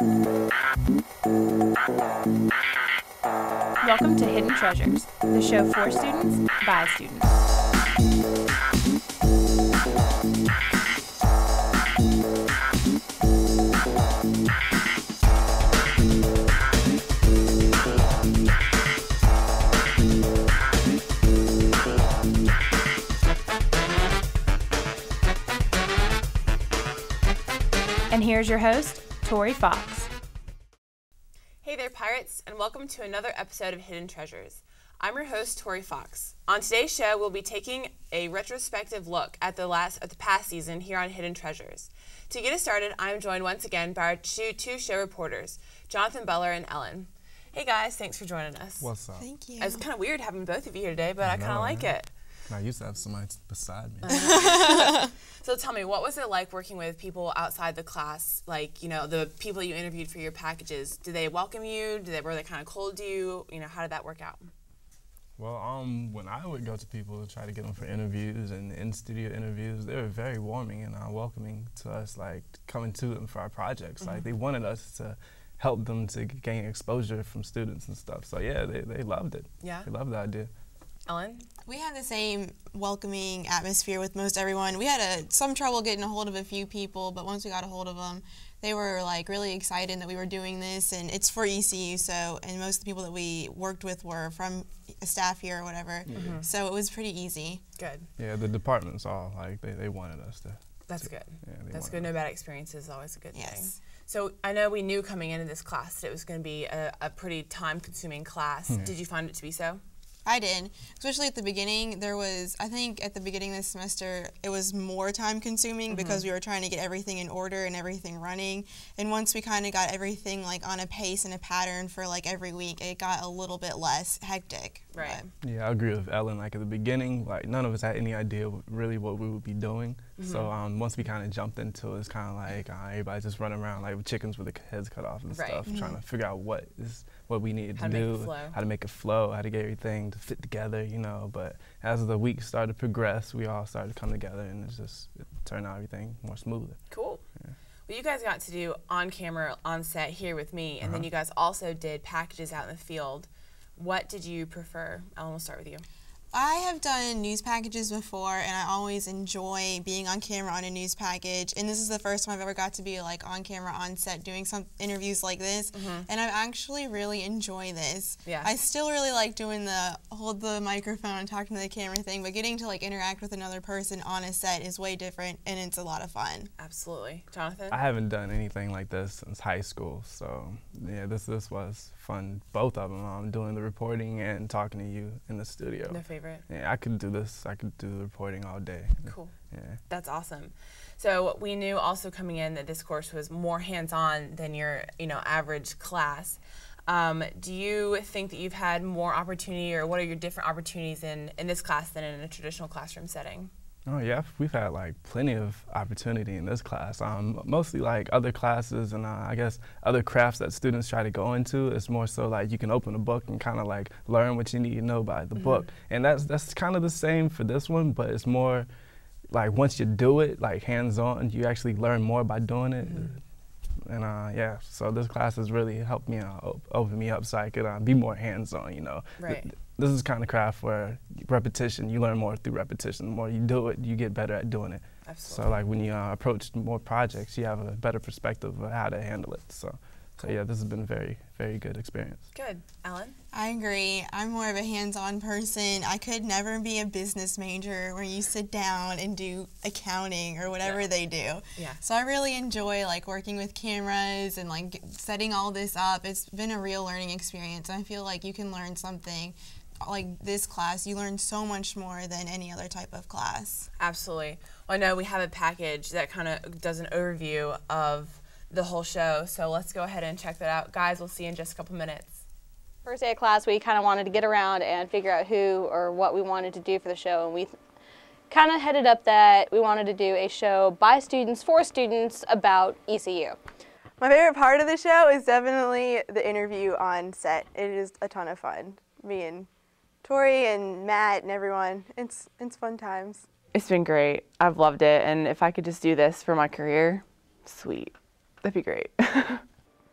Welcome to Hidden Treasures, the show for students, by students. And here's your host, Tori Fox. Hey there, Pirates, and welcome to another episode of Hidden Treasures. I'm your host, Tori Fox. On today's show, we'll be taking a retrospective look at the past season here on Hidden Treasures. To get us started, I'm joined once again by our two show reporters, Jonathan Beller and Ellen. Hey guys, thanks for joining us. What's up? Thank you. It's kind of weird having both of you here today, but I kind of like it. I used to have somebody beside me. So tell me, what was it like working with people outside the class, like, you know, the people you interviewed for your packages? Did they welcome you? Were they kind of cold to you? You know, how did that work out? Well, when I would go to people to try to get them for interviews and in-studio interviews, they were very warming and welcoming to us, like, coming to them for our projects. Like, they wanted us to help them to gain exposure from students and stuff. So, yeah, they loved it. Yeah? They loved the idea. Ellen? We had the same welcoming atmosphere with most everyone. We had some trouble getting a hold of a few people, but once we got a hold of them, they were like really excited that we were doing this, and it's for ECU, and most of the people that we worked with were from staff here or whatever, so it was pretty easy. Good. Yeah, the departments all, like, they wanted us to. That's good. Yeah, That's good. No bad experiences is always a good thing. Yes. So I know we knew coming into this class that it was going to be a pretty time-consuming class. Did you find it to be so? I did, especially at the beginning. I think at the beginning of this semester, it was more time consuming because we were trying to get everything in order and everything running. And once we kind of got everything like on a pace and a pattern for like every week, it got a little bit less hectic. Right. Yeah, I agree with Ellen. Like, at the beginning, like, none of us had any idea really what we would be doing. So once we kind of jumped into it, it's kind of like everybody's just running around like with chickens with their heads cut off and stuff, trying to figure out what we needed to do, how to make it flow, how to get everything to fit together, you know. But as the weeks started to progress, we all started to come together, and it turned out everything more smoother. Cool. Yeah. Well, you guys got to do on camera, on set here with me, and then you guys also did packages out in the field. What did you prefer? Ellen, we'll start with you. I have done news packages before, and I always enjoy being on camera on a news package. And this is the first time I've ever got to be like on camera on set doing some interviews like this. And I actually really enjoy this. Yeah. I still really like doing the hold the microphone and talking to the camera thing, but getting to like interact with another person on a set is way different, and it's a lot of fun. Absolutely. Jonathan? I haven't done anything like this since high school, so yeah, this was fun. Both of them, doing the reporting and talking to you in the studio. No favorite? Yeah, I could do this. I could do the reporting all day. Cool. Yeah. That's awesome. So we knew also coming in that this course was more hands-on than your, average class. Do you think that you've had more opportunity, or what are your different opportunities in this class than in a traditional classroom setting? Oh yeah, we've had like plenty of opportunity in this class. Mostly like other classes and I guess other crafts that students try to go into. It's more so like you can open a book and kind of like learn what you need to know by the book. And that's kind of the same for this one, but it's more like once you do it, like hands-on, you actually learn more by doing it. And yeah, so this class has really helped me open me up so I could be more hands-on, you know. Right. This is kind of craft where repetition, you learn more through repetition. The more you do it, you get better at doing it. Absolutely. So like when you approach more projects, you have a better perspective of how to handle it. So yeah, this has been a very, very good experience. Good. Ellen? I agree. I'm more of a hands-on person. I could never be a business major where you sit down and do accounting or whatever they do. Yeah. So I really enjoy like working with cameras and like setting all this up. It's been a real learning experience. I feel like you can learn something like this class. You learn so much more than any other type of class. Absolutely. Well, I know we have a package that kind of does an overview of the whole show, so let's go ahead and check that out. Guys, we'll see you in just a couple minutes. First day of class, we kind of wanted to get around and figure out who or what we wanted to do for the show, and we kind of headed up that we wanted to do a show by students, for students, about ECU. My favorite part of the show is definitely the interview on set. It is a ton of fun. Me and Tori and Matt and everyone, it's fun times. It's been great. I've loved it, and if I could just do this for my career, sweet. That'd be great.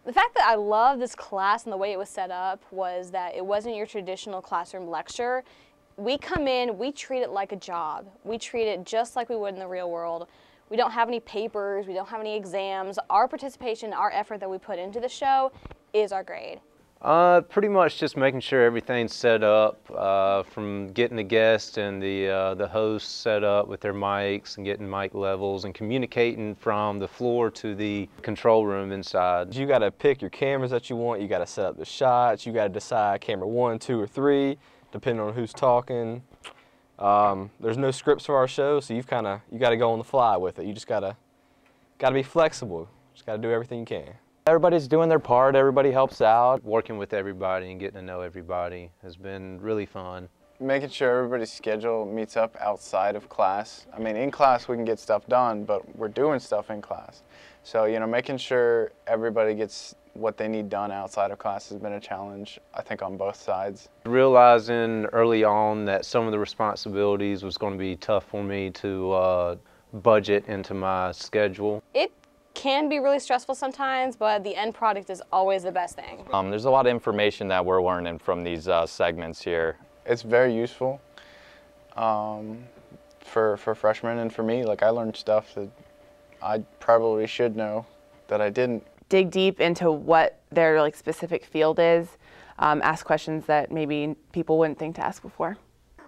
The fact that I love this class and the way it was set up was that it wasn't your traditional classroom lecture. We come in, we treat it like a job. We treat it just like we would in the real world. We don't have any papers, we don't have any exams. Our participation, our effort that we put into the show is our grade. Pretty much just making sure everything's set up, from getting the guests and the hosts set up with their mics and getting mic levels and communicating from the floor to the control room inside. You got to pick your cameras that you want. You got to set up the shots. You got to decide camera 1, 2, or 3, depending on who's talking. There's no scripts for our show, so you got to go on the fly with it. You just got to be flexible. Just got to do everything you can. Everybody's doing their part, everybody helps out. Working with everybody and getting to know everybody has been really fun. Making sure everybody's schedule meets up outside of class. I mean, in class we can get stuff done, but we're doing stuff in class. So, you know, making sure everybody gets what they need done outside of class has been a challenge, I think, on both sides. Realizing early on that some of the responsibilities was going to be tough for me to budget into my schedule. It can be really stressful sometimes, but the end product is always the best thing. There's a lot of information that we're learning from these segments here. It's very useful for freshmen, and for me, like, I learned stuff that I probably should know that I didn't. Dig deep into what their specific field is, ask questions that maybe people wouldn't think to ask before.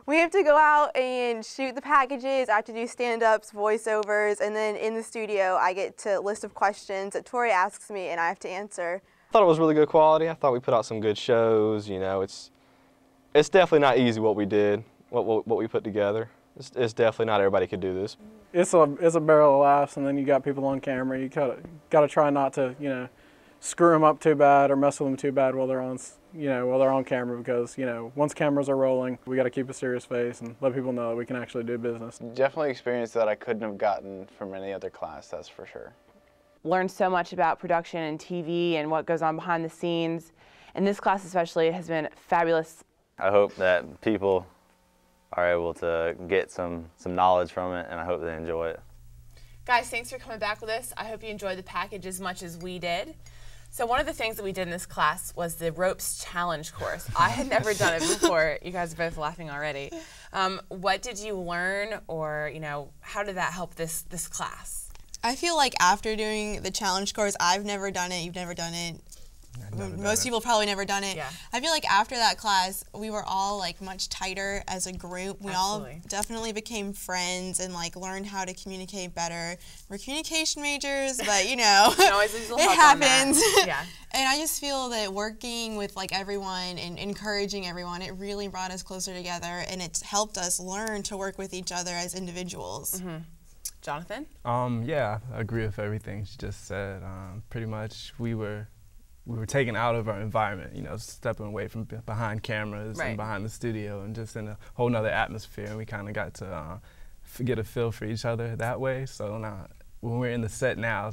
We have to go out and shoot the packages. I have to do stand-ups, voiceovers, and then in the studio I get to list of questions that Tori asks me and I have to answer. I thought it was really good quality. I thought we put out some good shows. You know, it's definitely not easy what we did, what we put together. It's definitely not everybody could do this. It's a barrel of laughs, and then you got people on camera. You got to try not to, you know, screw them up too bad or mess with them too bad while they're on, while they're on camera, because, you know, once cameras are rolling, we got to keep a serious face and let people know that we can actually do business. Definitely experience that I couldn't have gotten from any other class, that's for sure. Learned so much about production and TV and what goes on behind the scenes, and this class especially has been fabulous. I hope that people are able to get some knowledge from it, and I hope they enjoy it. Guys, thanks for coming back with us. I hope you enjoyed the package as much as we did. So one of the things that we did in this class was the ropes challenge course. I had never done it before. You guys are both laughing already. What did you learn, or, you know, how did that help this class? I feel like after doing the challenge course, I've never done it, you've never done it. Most people probably never done it. Yeah. I feel like after that class, we were all much tighter as a group. We Absolutely. all definitely became friends and learned how to communicate better. We're communication majors, but you know, it happens. Yeah. And I just feel that working with everyone and encouraging everyone, it really brought us closer together, and it's helped us learn to work with each other as individuals. Mm-hmm. Jonathan? Yeah, I agree with everything she just said. Pretty much we were taken out of our environment, you know, stepping away from behind cameras and behind the studio and just in a whole nother atmosphere, and we kind of got to get a feel for each other that way. So now, when we're in the set now,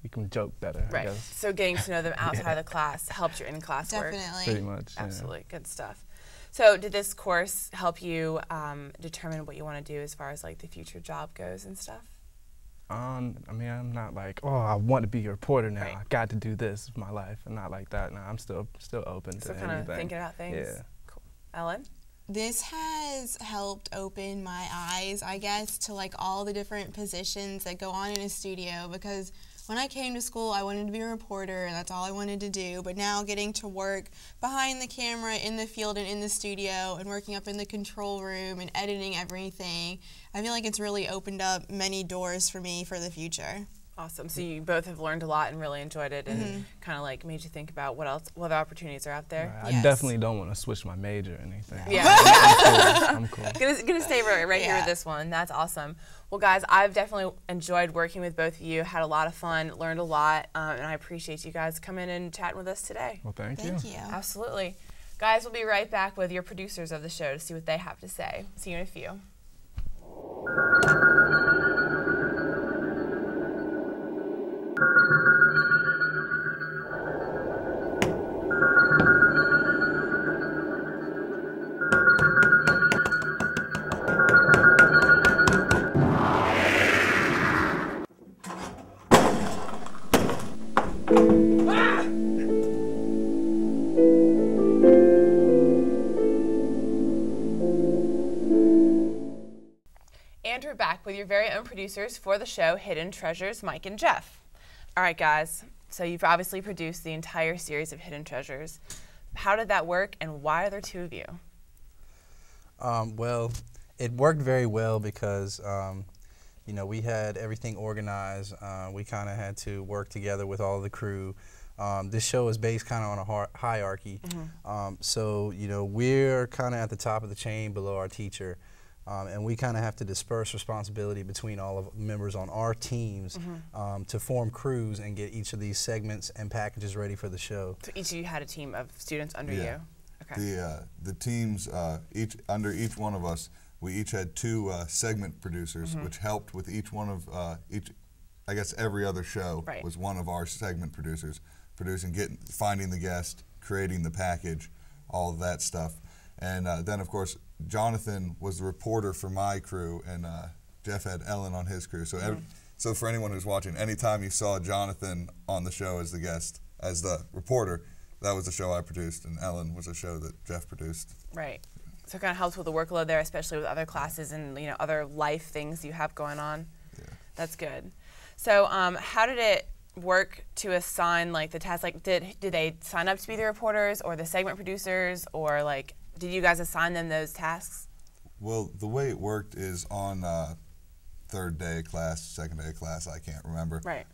we can joke better, I guess. So getting to know them outside of the class helped your in-class work. Definitely. Pretty much, Absolutely, good stuff. So did this course help you determine what you want to do as far as the future job goes and stuff? I mean, I'm not I want to be a reporter now. I got to do this with my life. I'm not like that now. I'm still open to anything. So kind of thinking about things. Yeah. Cool. Ellen? This has helped open my eyes, I guess, to all the different positions that go on in a studio, because when I came to school, I wanted to be a reporter, and that's all I wanted to do. But now getting to work behind the camera, in the field, and in the studio, and working up in the control room and editing everything, I feel like it's really opened up many doors for me for the future. Awesome. So you both have learned a lot and really enjoyed it, and kind of made you think about what other opportunities are out there. Right. I definitely don't want to switch my major or anything. Yeah. I'm cool. Gonna stay right here with this one. That's awesome. Well, guys, I've definitely enjoyed working with both of you. Had a lot of fun, learned a lot, and I appreciate you guys coming in and chatting with us today. Well, thank you. Thank you. Absolutely. Guys, we'll be right back with your producers of the show to see what they have to say. See you in a few. your very own producers for the show Hidden Treasures, Mike and Jeff. All right, guys. So you've obviously produced the entire series of Hidden Treasures. How did that work, and why are there two of you? Well, it worked very well because, you know, we had everything organized. We kind of had to work together with all of the crew. This show is based kind of on a hierarchy. So, you know, we're kind of at the top of the chain below our teacher. And we kind of have to disperse responsibility between all of members on our teams to form crews and get each of these segments and packages ready for the show. So each of you had a team of students under you? Okay. The teams, under each one of us, we each had two segment producers, which helped with each one of, I guess every other show was one of our segment producers, finding the guest, creating the package, all of that stuff. And then, of course, Jonathan was the reporter for my crew, and Jeff had Ellen on his crew. So, so for anyone who's watching, anytime you saw Jonathan on the show as the guest, as the reporter, that was the show I produced, and Ellen was a show that Jeff produced. Right. So it kind of helps with the workload there, especially with other classes and, you know, other life things you have going on. Yeah. That's good. So how did it work to assign, like, the tasks? Like, did they sign up to be the reporters or the segment producers, or, like, did you guys assign them those tasks? Well, the way it worked is on third day of class, second day of class, I can't remember. Right.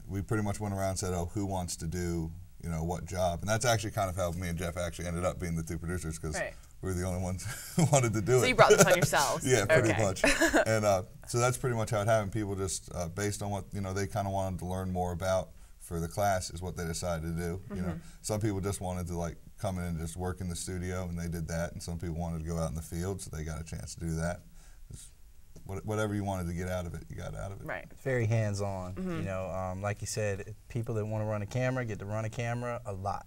We pretty much went around and said, oh, who wants to do, you know, what job? And that's actually kind of how me and Jeff actually ended up being the two producers, because we were the only ones who wanted to do it. So you brought this on yourselves? Yeah, pretty much. And so that's pretty much how it happened. People just, based on what, you know, they kind of wanted to learn more about for the class is what they decided to do. You know, some people just wanted to, like, come in and just work in the studio, and they did that, and some people wanted to go out in the field, so they got a chance to do that. Whatever you wanted to get out of it, you got out of it. Right. Very hands-on. You know, like you said, people that want to run a camera get to run a camera a lot.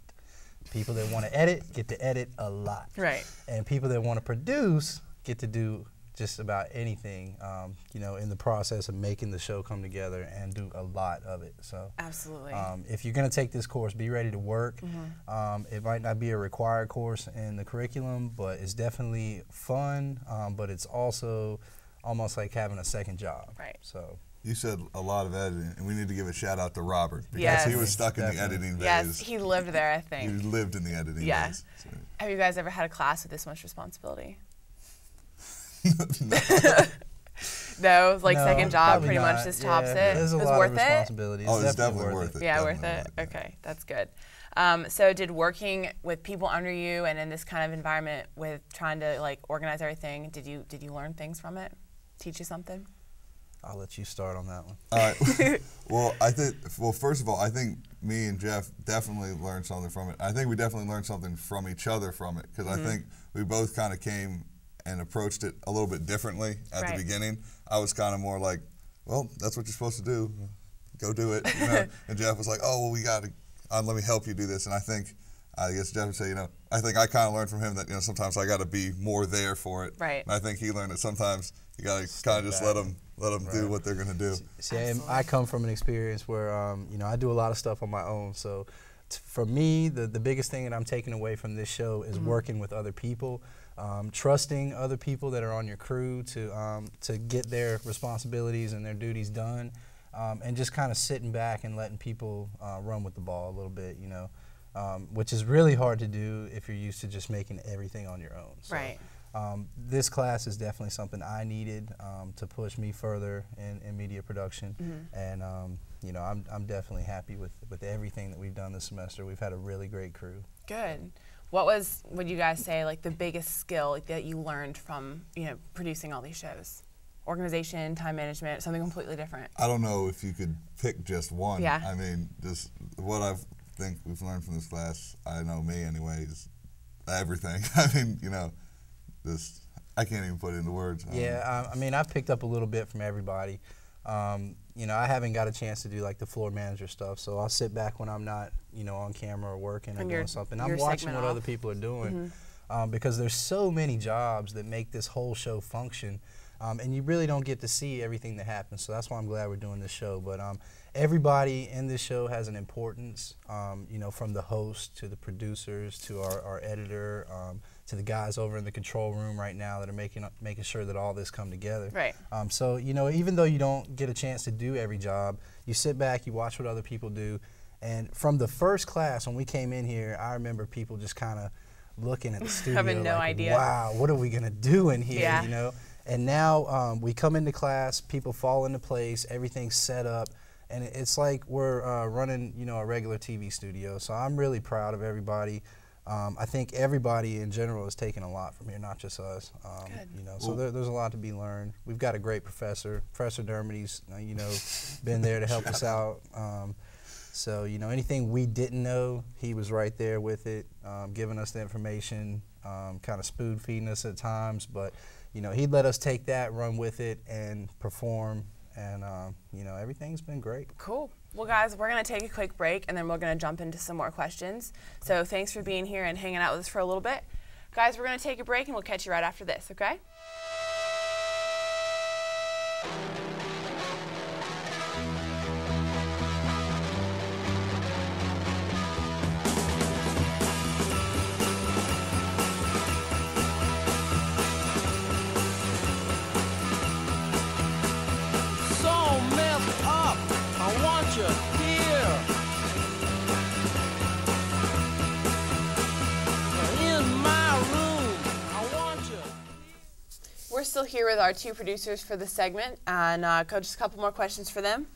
People that want to edit get to edit a lot. Right. And people that want to produce get to do just about anything, you know, in the process of making the show come together and do a lot of it. So absolutely. If you're going to take this course, be ready to work. It might not be a required course in the curriculum, but it's definitely fun, but it's also almost like having a second job. Right. So. You said a lot of editing, and we need to give a shout out to Robert, because he was stuck in the editing phase. Yes, he lived there, I think. He lived in the editing phase. So. Have you guys ever had a class with this much responsibility? No, like second job pretty much just tops it. There's a lot of responsibility. Oh, it's definitely worth it. Yeah, worth it. Okay, that's good. So did working with people under you and in this kind of environment with trying to, like, organize everything, did you learn things from it? Teach you something? I'll let you start on that one. All right. Well, first of all, I think me and Jeff definitely learned something from it. I think we definitely learned something from each other from it, because I think we both kind of came and approached it a little bit differently at the beginning. I was kind of more like, well, that's what you're supposed to do. Go do it. You know? And Jeff was like, oh, well, we got to, let me help you do this. And I guess Jeff would say, you know, I think I kind of learned from him that, you know, sometimes I got to be more there for it. Right. And I think he learned that sometimes you got to kind of just let them do what they're going to do. See, I come from an experience where, you know, I do a lot of stuff on my own. So for me, the biggest thing that I'm taking away from this show is working with other people, trusting other people that are on your crew to get their responsibilities and their duties done, and just kind of sitting back and letting people run with the ball a little bit, you know, which is really hard to do if you're used to just making everything on your own. So, right. This class is definitely something I needed to push me further in media production, and you know, I'm definitely happy with everything that we've done this semester. We've had a really great crew. Good. What would you guys say, like, the biggest skill that you learned from, you know, producing all these shows? Organization, time management, something completely different? I don't know if you could pick just one. Yeah. I mean, just what I think we've learned from this class, I know me anyway, is everything. I mean, you know, I can't even put it into words. Yeah, I mean, I've picked up a little bit from everybody. You know, I haven't got a chance to do, like, the floor manager stuff, so I'll sit back when I'm not, you know, on camera or working or doing something. I'm watching what other people are doing, because there's so many jobs that make this whole show function, and you really don't get to see everything that happens, so that's why I'm glad we're doing this show. But everybody in this show has an importance, you know, from the host to the producers to our editor, to the guys over in the control room right now that are making sure that all this come together. Right. So, you know, even though you don't get a chance to do every job, you sit back, you watch what other people do. And from the first class, when we came in here, I remember people just kind of looking at the studio having no like, idea. wow, what are we going to do in here, Yeah. you know? And now we come into class, people fall into place, everything's set up, and it's like we're running, you know, a regular TV studio. So I'm really proud of everybody. I think everybody in general is taking a lot from here, not just us. You know, so there's a lot to be learned. We've got a great professor, Professor Dermody's, you know, been there to help us out. So, you know, anything we didn't know, he was right there with it, giving us the information, kind of spoon feeding us at times, but you know, he'd let us take that, run with it, and perform, and you know, everything's been great. Cool. Well, guys, we're going to take a quick break, and then we're going to jump into some more questions. So thanks for being here and hanging out with us for a little bit. Guys, we're going to take a break, and we'll catch you right after this, okay? We're still here with our two producers for this segment, and just a couple more questions for them.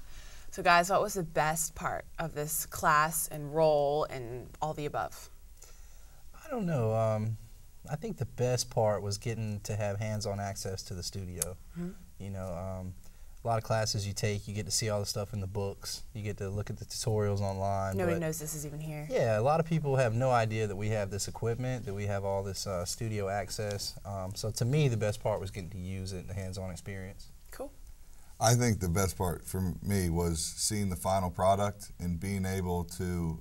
So guys, what was the best part of this class and role and all the above? I don't know. I think the best part was getting to have hands-on access to the studio. Mm-hmm. You know, a lot of classes you take, you get to see all the stuff in the books. You get to look at the tutorials online. Nobody knows this is even here. Yeah, a lot of people have no idea that we have this equipment, that we have all this studio access. So to me, the best part was getting to use it, the hands-on experience. Cool. I think the best part for me was seeing the final product and being able to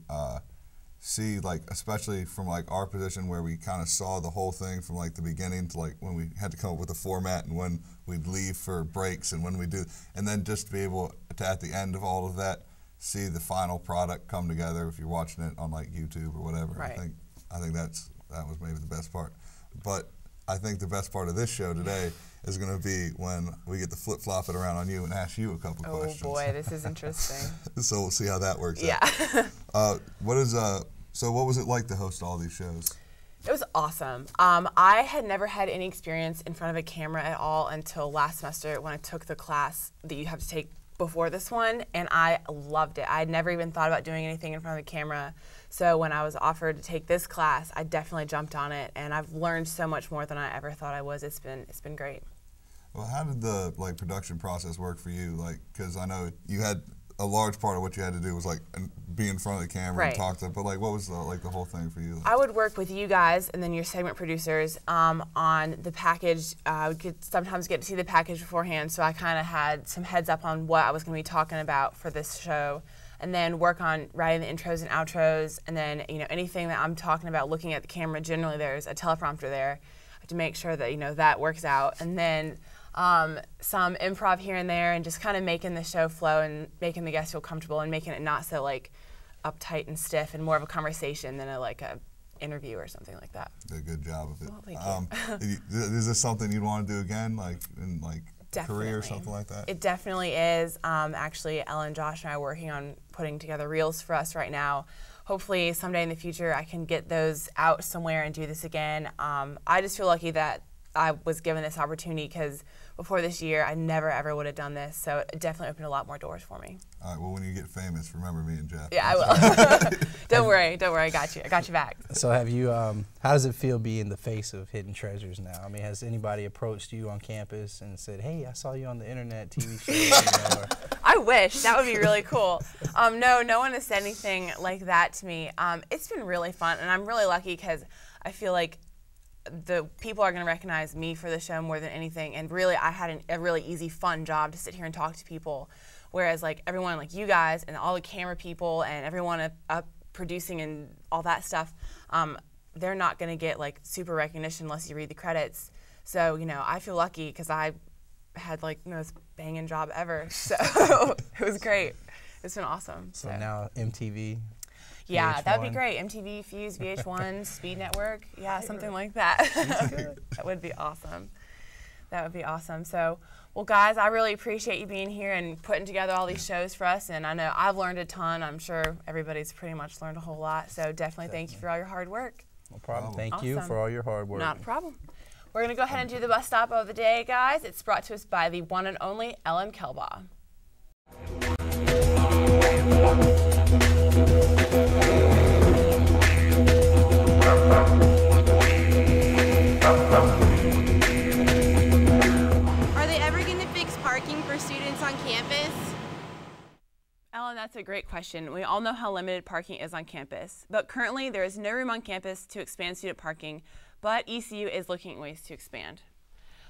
see, like, especially from like our position where we kind of saw the whole thing from like the beginning to like when we had to come up with a format and when we'd leave for breaks and when we do, and then just to be able to at the end of all of that see the final product come together if you're watching it on like YouTube or whatever. Right. I think that was maybe the best part. But I think the best part of this show today is going to be when we get to flip-flop it around on you and ask you a couple questions. Oh boy, this is interesting. So we'll see how that works out. Yeah. So what was it like to host all these shows? It was awesome. I had never had any experience in front of a camera at all until last semester when I took the class that you have to take before this one, and I loved it. I had never even thought about doing anything in front of the camera. So when I was offered to take this class, I definitely jumped on it, and I've learned so much more than I ever thought I was. It's been great. Well, how did the production process work for you? Like, because I know you had a large part of what you had to do was like be in front of the camera and talk to. But like, what was the whole thing for you? I would work with you guys and then your segment producers on the package. I would sometimes get to see the package beforehand, so I kind of had some heads up on what I was going to be talking about for this show, and then work on writing the intros and outros, and then anything that I'm talking about, looking at the camera. Generally, there's a teleprompter there. I have to make sure that that works out, and then some improv here and there, and just kind of making the show flow and making the guests feel comfortable and making it not so uptight and stiff and more of a conversation than a interview or something like that. Did a good job of it. Well, thank you. Is this something you'd want to do again, in Definitely. career or something like that? It definitely is. Actually, Ellen, Josh, and I are working on putting together reels for us right now. Hopefully someday in the future I can get those out somewhere and do this again. I just feel lucky that I was given this opportunity, because before this year I never ever would have done this, so it definitely opened a lot more doors for me. All right, well, when you get famous, remember me and Jeff. Yeah, I will. Don't worry, I got you. I got you back. So have you, how does it feel being the face of Hidden Treasures now? I mean, has anybody approached you on campus and said, hey, I saw you on the internet TV show? I wish. That would be really cool. No one has said anything like that to me. It's been really fun, and I'm really lucky because I feel like the people are going to recognize me for the show more than anything, and really I had a really easy, fun job to sit here and talk to people, whereas everyone you guys and all the camera people and everyone up producing and all that stuff, they're not going to get super recognition unless you read the credits. So I feel lucky because I had the most banging job ever, so it was great. It's been awesome. So now MTV. Yeah, that would be VH1. great. MTV, Fuse, VH1, Speed Network. Yeah, something like that. That would be awesome. That would be awesome. So, well, guys, I really appreciate you being here and putting together all these shows for us. And I know I've learned a ton. I'm sure everybody's pretty much learned a whole lot. So definitely thank you for all your hard work. No problem. Thank Awesome. you for all your hard work. Not a problem. We're going to go ahead and do the bus stop of the day, guys. It's brought to us by the one and only Ellen Kelbaugh. Are they ever going to fix parking for students on campus? Ellen, that's a great question. We all know how limited parking is on campus, but currently there is no room on campus to expand student parking, but ECU is looking at ways to expand.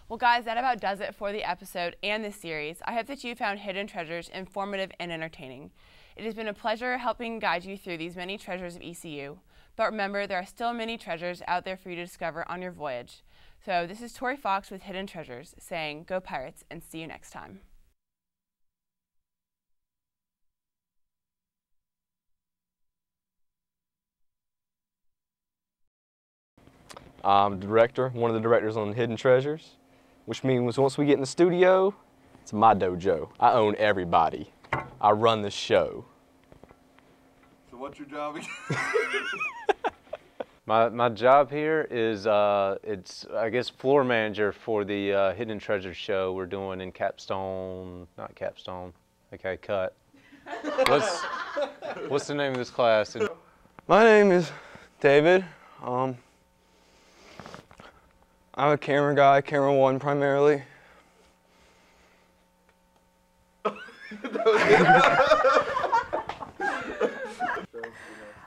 Well, guys, that about does it for the episode and this series. I hope that you found Hidden Treasures informative and entertaining. It has been a pleasure helping guide you through these many treasures of ECU, but remember, there are still many treasures out there for you to discover on your voyage. So this is Tori Fox with Hidden Treasures saying, go Pirates, and see you next time. I'm the director, one of the directors on Hidden Treasures, which means once we get in the studio, it's my dojo. I own everybody. I run the show. So what's your job again? My job here is, it's, I guess, floor manager for the Hidden Treasures show we're doing in Capstone, not Capstone, okay, cut. What's the name of this class? My name is David. I'm a camera guy, camera one primarily.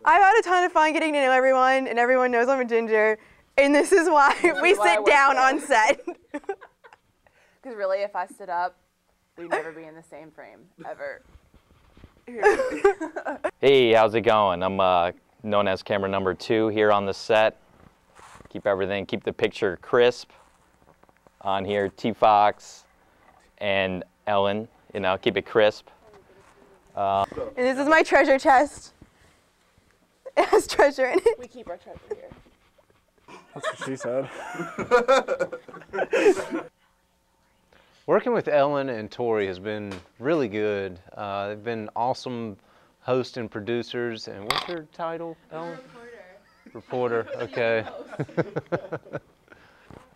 I've had a ton of fun getting to know everyone, and everyone knows I'm a ginger, and this is why we sit down on set. Because really, if I stood up, we'd never be in the same frame, ever. Hey, how's it going? I'm known as camera number 2 here on the set. Keep the picture crisp on here. T Fox and Ellen, you know, keep it crisp. And this is my treasure chest. It has treasure in it. We keep our treasure here. That's what she said. Working with Ellen and Tori has been really good. They've been awesome hosts and producers. And what's your title, Ellen? Reporter, okay.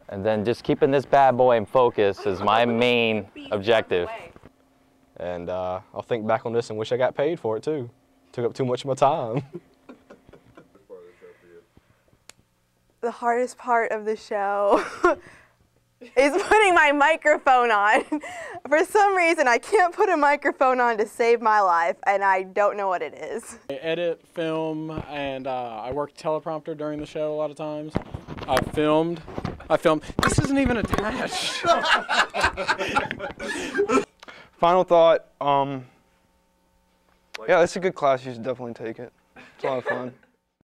And then just keeping this bad boy in focus is my main objective. And I'll think back on this and wish I got paid for it too. Took up too much of my time. The hardest part of the show is putting my microphone on. For some reason, I can't put a microphone on to save my life, and I don't know what it is. I edit, film, and I work teleprompter during the show a lot of times. I filmed. This isn't even attached. Final thought, yeah, it's a good class. You should definitely take it. It's a lot of fun.